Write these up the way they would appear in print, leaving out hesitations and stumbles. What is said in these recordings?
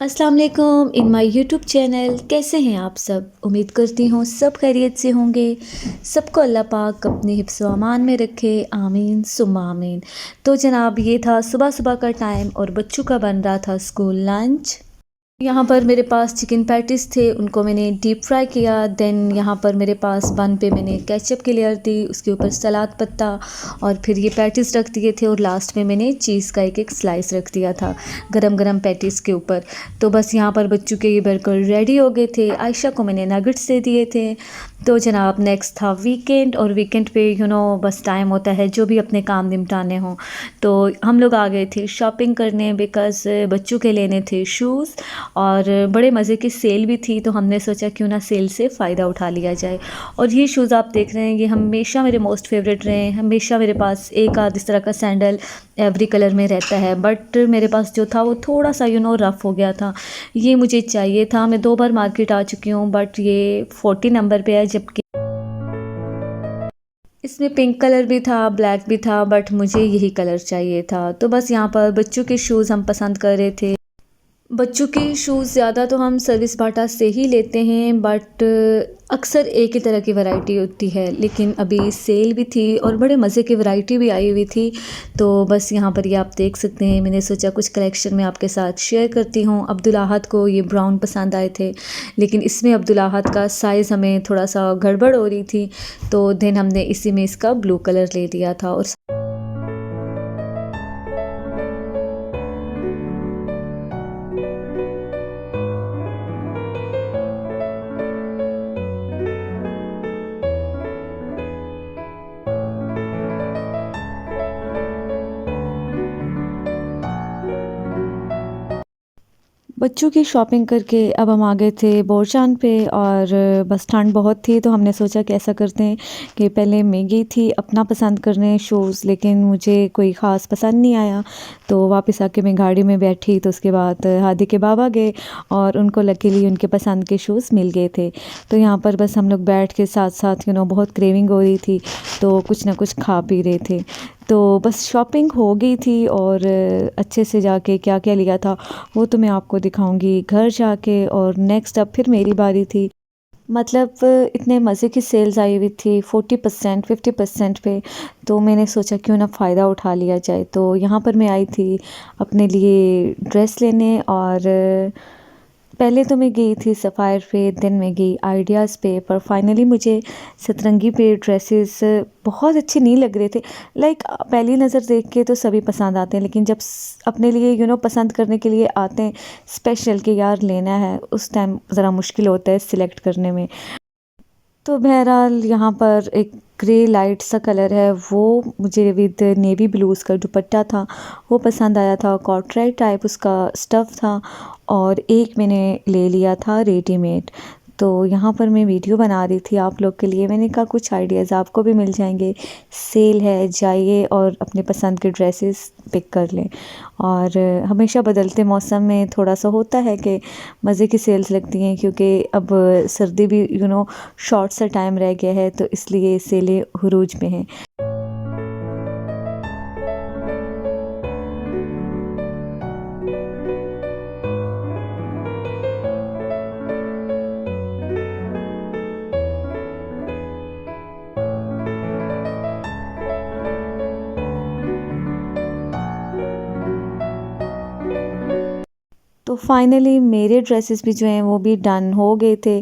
अस्सलाम वालेकुम in my YouTube channel. कैसे हैं आप सब? उम्मीद करती हूँ सब खैरियत से होंगे। सबको अल्लाह पाक अपने हिफ्ज़ व अमान में रखे, आमीन सुम्मा आमीन। तो जनाब ये था सुबह सुबह का टाइम और बच्चों का बन रहा था स्कूल लंच। यहाँ पर मेरे पास चिकन पैटीज़ थे, उनको मैंने डीप फ्राई किया। देन यहाँ पर मेरे पास बन पे मैंने केचप की लेयर दी, उसके ऊपर सलाद पत्ता और फिर ये पैटीज़ रख दिए थे और लास्ट में मैंने चीज़ का एक एक स्लाइस रख दिया था गरम गरम पैटीज़ के ऊपर। तो बस यहाँ पर बच्चों के ये बर्गर रेडी हो गए थे। आयशा को मैंने नगेट्स दे दिए थे। तो जनाब नेक्स्ट था वीकेंड और वीकेंड पे बस टाइम होता है जो भी अपने काम निपटाने हों। तो हम लोग आ गए थे शॉपिंग करने बिकॉज़ बच्चों के लेने थे शूज़ और बड़े मज़े की सेल भी थी, तो हमने सोचा क्यों ना सेल से फ़ायदा उठा लिया जाए। और ये शूज़ आप देख रहे हैं, ये हमेशा मेरे मोस्ट फेवरेट रहे हैं। हमेशा मेरे पास एक आध इस तरह का सैंडल एवरी कलर में रहता है, बट मेरे पास जो था वो थोड़ा सा रफ़ हो गया था। ये मुझे चाहिए था। मैं 2 बार मार्केट आ चुकी हूँ, बट ये 40 नंबर पे है, जबकि इसमें पिंक कलर भी था, ब्लैक भी था, बट मुझे यही कलर चाहिए था। तो बस यहाँ पर बच्चों के शूज़ हम पसंद कर रहे थे। बच्चों के शूज़ ज़्यादा तो हम सर्विस बाटा से ही लेते हैं, बट अक्सर एक ही तरह की वैरायटी होती है। लेकिन अभी सेल भी थी और बड़े मज़े की वैरायटी भी आई हुई थी। तो बस यहाँ पर ये आप देख सकते हैं, मैंने सोचा कुछ कलेक्शन में आपके साथ शेयर करती हूँ। अब्दुल अहद को ये ब्राउन पसंद आए थे, लेकिन इसमें अब्दुल अहद का साइज़ हमें थोड़ा सा गड़बड़ हो रही थी, तो देन हमने इसी में इसका ब्लू कलर ले लिया था। और बच्चों की शॉपिंग करके अब हम आ गए थे बोरचान पे। और बस ठंड बहुत थी, तो हमने सोचा कि ऐसा करते हैं कि पहले मैं गई थी अपना पसंद करने शूज़, लेकिन मुझे कोई ख़ास पसंद नहीं आया। तो वापस आके मैं गाड़ी में बैठी, तो उसके बाद हादी के बाबा गए और उनको लकीली उनके पसंद के शूज़ मिल गए थे। तो यहाँ पर बस हम लोग बैठ के साथ साथ बहुत क्रेविंग हो रही थी, तो कुछ ना कुछ खा पी रहे थे। तो बस शॉपिंग हो गई थी और अच्छे से जाके क्या क्या लिया था वो तो मैं आपको दिखाऊंगी घर जाके। और नेक्स्ट अब फिर मेरी बारी थी। मतलब इतने मज़े की सेल्स आई हुई थी 40% 50% पे। तो मैंने सोचा क्यों ना फ़ायदा उठा लिया जाए। तो यहाँ पर मैं आई थी अपने लिए ड्रेस लेने। और पहले तो मैं गई थी सफ़ायर पे, देन मैं गई आइडियाज़ पे, पर फाइनली मुझे सतरंगी पे ड्रेसेस बहुत अच्छे नहीं लग रहे थे। लाइक पहली नज़र देख के तो सभी पसंद आते हैं, लेकिन जब अपने लिए पसंद करने के लिए आते हैं स्पेशल कि यार लेना है, उस टाइम ज़रा मुश्किल होता है सिलेक्ट करने में। तो बहरहाल यहाँ पर एक ग्रे लाइट सा कलर है, वो मुझे विद नेवी ब्लू उसका दुपट्टा था वो पसंद आया था। कॉटराई टाइप उसका स्टफ़ था। और एक मैंने ले लिया था रेडीमेड। तो यहाँ पर मैं वीडियो बना रही थी आप लोग के लिए। मैंने कहा कुछ आइडियाज़ आपको भी मिल जाएंगे, सेल है, जाइए और अपने पसंद के ड्रेसेस पिक कर लें। और हमेशा बदलते मौसम में थोड़ा सा होता है कि मज़े की सेल्स लगती हैं, क्योंकि अब सर्दी भी शॉर्ट सा टाइम रह गया है, तो इसलिए सेलें हुरूज में हैं। तो फाइनली मेरे ड्रेसेस भी जो हैं वो भी डन हो गए थे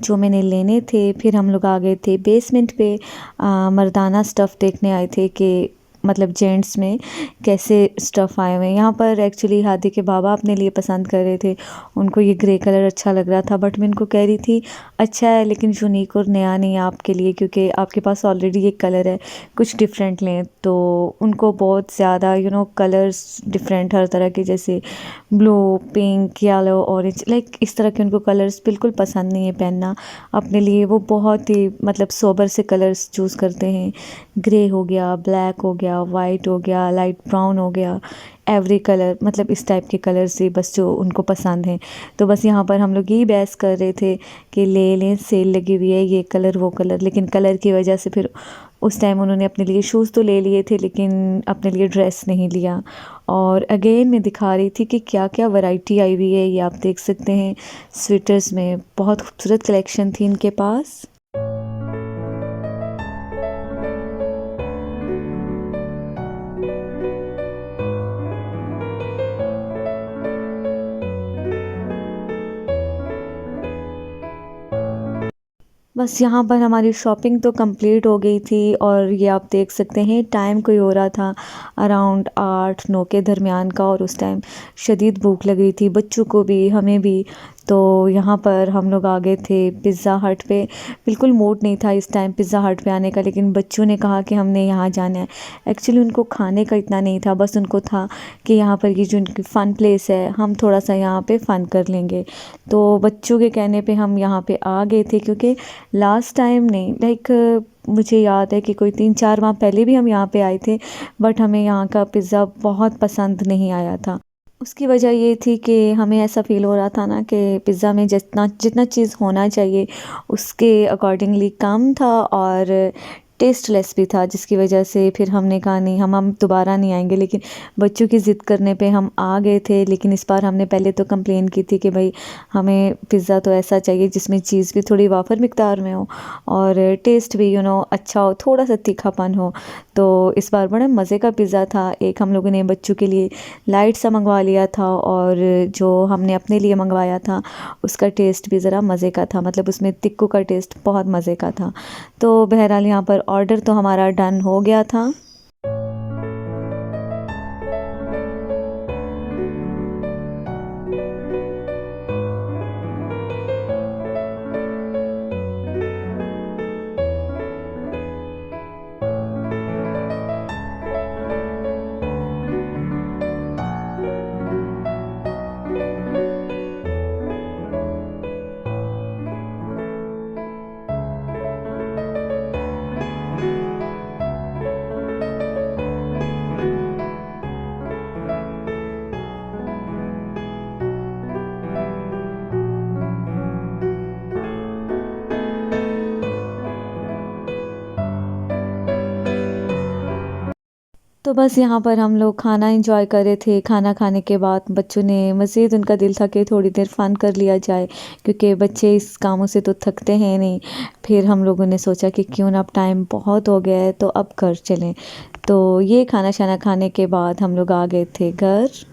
जो मैंने लेने थे। फिर हम लोग आ गए थे बेसमेंट पे। मर्दाना स्टफ़ देखने आए थे कि मतलब जेंट्स में कैसे स्टफ़ आए हुए हैं। यहाँ पर एक्चुअली हादी के बाबा अपने लिए पसंद कर रहे थे, उनको ये ग्रे कलर अच्छा लग रहा था, बट मैं उनको कह रही थी अच्छा है लेकिन यूनिक और नया नहीं है आपके लिए, क्योंकि आपके पास ऑलरेडी ये कलर है, कुछ डिफरेंट लें। तो उनको बहुत ज़्यादा कलर्स डिफरेंट हर तरह के, जैसे blue, pink, yellow, orange, like इस तरह के उनको कलर्स बिल्कुल पसंद नहीं है पहनना अपने लिए। वो बहुत ही मतलब सोबर से कलर्स चूज़ करते हैं। ग्रे हो गया, ब्लैक हो गया, वाइट हो गया, लाइट ब्राउन हो गया, एवरी कलर, मतलब इस टाइप के कलर्स ही बस जो उनको पसंद हैं। तो बस यहाँ पर हम लोग यही बहस कर रहे थे कि ले लें, सेल लगी हुई है, ये कलर वो कलर। लेकिन कलर की वजह से फिर उस टाइम उन्होंने अपने लिए शूज़ तो ले लिए थे, लेकिन अपने लिए ड्रेस नहीं लिया। और अगेन मैं दिखा रही थी कि क्या-क्या वैरायटी आई हुई है। ये आप देख सकते हैं स्वेटर्स में बहुत खूबसूरत कलेक्शन थी इनके पास। बस यहाँ पर हमारी शॉपिंग तो कंप्लीट हो गई थी और ये आप देख सकते हैं टाइम कोई हो रहा था अराउंड 8-9 के दरमियान का, और उस टाइम शदीद भूख लग रही थी बच्चों को भी हमें भी। तो यहाँ पर हम लोग आ गए थे पिज़्ज़ा हट पे। बिल्कुल मूड नहीं था इस टाइम पिज़्ज़ा हट पे आने का, लेकिन बच्चों ने कहा कि हमने यहाँ जाना है। एक्चुअली उनको खाने का इतना नहीं था, बस उनको था कि यहाँ पर ये जो उनकी फ़न प्लेस है हम थोड़ा सा यहाँ पे फ़न कर लेंगे। तो बच्चों के कहने पे हम यहाँ पे आ गए थे, क्योंकि लास्ट टाइम नहीं, लाइक मुझे याद है कि कोई 3-4 माह पहले भी हम यहाँ पे आए थे, बट हमें यहाँ का पिज़्ज़ा बहुत पसंद नहीं आया था। उसकी वजह ये थी कि हमें ऐसा फ़ील हो रहा था ना कि पिज़्ज़ा में जितना जितना चीज़ होना चाहिए उसके अकॉर्डिंगली कम था, और टेस्टलेस भी था, जिसकी वजह से फिर हमने कहा नहीं, हम दोबारा नहीं आएंगे। लेकिन बच्चों की ज़िद करने पे हम आ गए थे। लेकिन इस बार हमने पहले तो कंप्लेन की थी कि भाई हमें पिज़्ज़ा तो ऐसा चाहिए जिसमें चीज़ भी थोड़ी वाफर मिकदार में हो और टेस्ट भी अच्छा हो, थोड़ा सा तीखापन हो। तो इस बार बड़ा मज़े का पिज़्ज़ा था। एक हम लोगों ने बच्चों के लिए लाइट सा मंगवा लिया था, और जो हमने अपने लिए मंगवाया था उसका टेस्ट भी ज़रा मज़े का था, मतलब उसमें तिक्कू का टेस्ट बहुत मज़े का था। तो बहरहाल यहाँ पर ऑर्डर तो हमारा डन हो गया था। तो बस यहाँ पर हम लोग खाना एंजॉय कर रहे थे। खाना खाने के बाद बच्चों ने मज़ीद, उनका दिल था कि थोड़ी देर फ़न कर लिया जाए, क्योंकि बच्चे इस कामों से तो थकते हैं नहीं। फिर हम लोगों ने सोचा कि क्यों ना, अब टाइम बहुत हो गया है तो अब घर चलें। तो ये खाना शाना खाने के बाद हम लोग आ गए थे घर।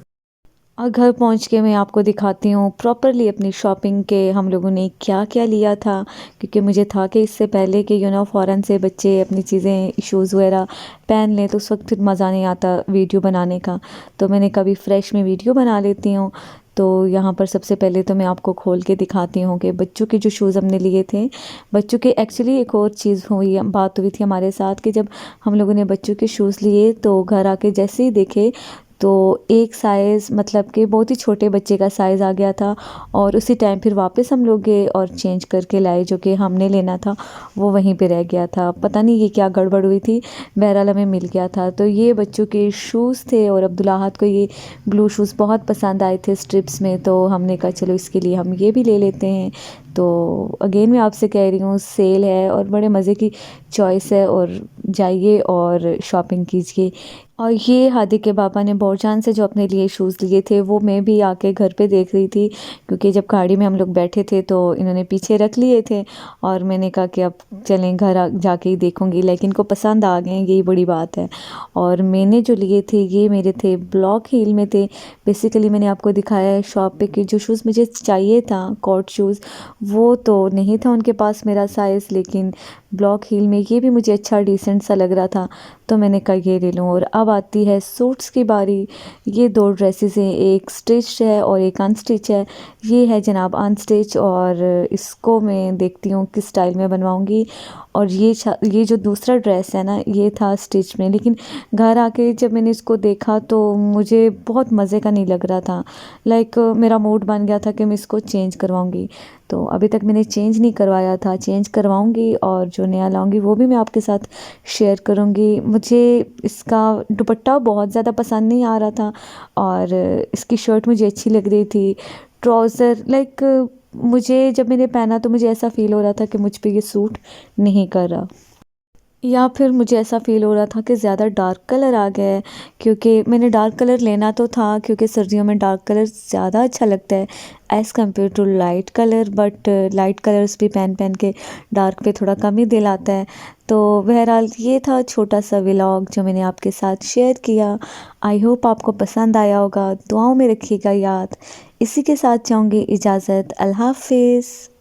और घर पहुंच के मैं आपको दिखाती हूँ प्रॉपरली अपनी शॉपिंग के हम लोगों ने क्या क्या लिया था, क्योंकि मुझे था कि इससे पहले कि फ़ौरन से बच्चे अपनी चीज़ें शूज़ वगैरह पहन लें तो उस वक्त फिर मज़ा नहीं आता वीडियो बनाने का। तो मैंने कभी फ्रेश में वीडियो बना लेती हूँ। तो यहाँ पर सबसे पहले तो मैं आपको खोल के दिखाती हूँ कि बच्चों के जो शूज़ हमने लिए थे। बच्चों के एक्चुअली एक और चीज़ बात हुई थी हमारे साथ कि जब हम लोगों ने बच्चों के शूज़ लिए तो घर आके जैसे ही देखे तो एक साइज़, मतलब कि बहुत ही छोटे बच्चे का साइज़ आ गया था, और उसी टाइम फिर वापस हम लोग गए और चेंज करके लाए। जो कि हमने लेना था वो वहीं पे रह गया था, पता नहीं ये क्या गड़बड़ हुई थी, बहरहाल हमें मिल गया था। तो ये बच्चों के शूज़ थे, और अब्दुल्लाहत को ये ब्लू शूज़ बहुत पसंद आए थे स्ट्रिप्स में, तो हमने कहा चलो इसके लिए हम ये भी ले लेते हैं। तो अगेन मैं आपसे कह रही हूँ सेल है और बड़े मज़े की चॉइस है, और जाइए और शॉपिंग कीजिए। और ये हादी के पापा ने बोरजान से जो अपने लिए शूज़ लिए थे वो मैं भी आके घर पे देख रही थी, क्योंकि जब गाड़ी में हम लोग बैठे थे तो इन्होंने पीछे रख लिए थे, और मैंने कहा कि अब चलें घर जाके ही देखूंगी, लेकिन इनको पसंद आ गए, यही बड़ी बात है। और मैंने जो लिए थे ये मेरे थे ब्लॉक हील में थे। बेसिकली मैंने आपको दिखाया है शॉप पे कि जो शूज़ मुझे चाहिए था कोर्ट शूज़, वो तो नहीं था उनके पास मेरा साइज़, लेकिन ब्लॉक हील में ये भी मुझे अच्छा डिसेंट सा लग रहा था, तो मैंने कहा ये ले लूँ। और अब आती है सूट्स की बारी। ये 2 ड्रेसेस हैं, एक स्टिच है और एक अनस्टिच है। ये है जनाब अनस्टिच, और इसको मैं देखती हूँ किस स्टाइल में बनवाऊँगी। और ये जो दूसरा ड्रेस है ना ये था स्टिच में, लेकिन घर आके जब मैंने इसको देखा तो मुझे बहुत मज़े का नहीं लग रहा था। लाइक मेरा मूड बन गया था कि मैं इसको चेंज करवाऊँगी। तो अभी तक मैंने चेंज नहीं करवाया था, चेंज करवाऊँगी, और जो नया लाऊँगी वो भी मैं आपके साथ शेयर करूँगी। मुझे इसका दुपट्टा बहुत ज़्यादा पसंद नहीं आ रहा था, और इसकी शर्ट मुझे अच्छी लग रही थी। ट्राउज़र लाइक मुझे जब मैंने पहना तो मुझे ऐसा फ़ील हो रहा था कि मुझ पे ये सूट नहीं कर रहा। या फिर मुझे ऐसा फ़ील हो रहा था कि ज़्यादा डार्क कलर आ गया है, क्योंकि मैंने डार्क कलर लेना तो था क्योंकि सर्दियों में डार्क कलर ज़्यादा अच्छा लगता है as compare to light colour, but light colours भी पहन पहन के डार्क पे थोड़ा कम ही दिल आता है। तो बहरहाल ये था छोटा सा व्लॉग जो मैंने आपके साथ शेयर किया। आई होप आपको पसंद आया होगा, दुआओं में रखिएगा याद। इसी के साथ चाहूँगी इजाज़त, अल्लाह हाफ़िज़।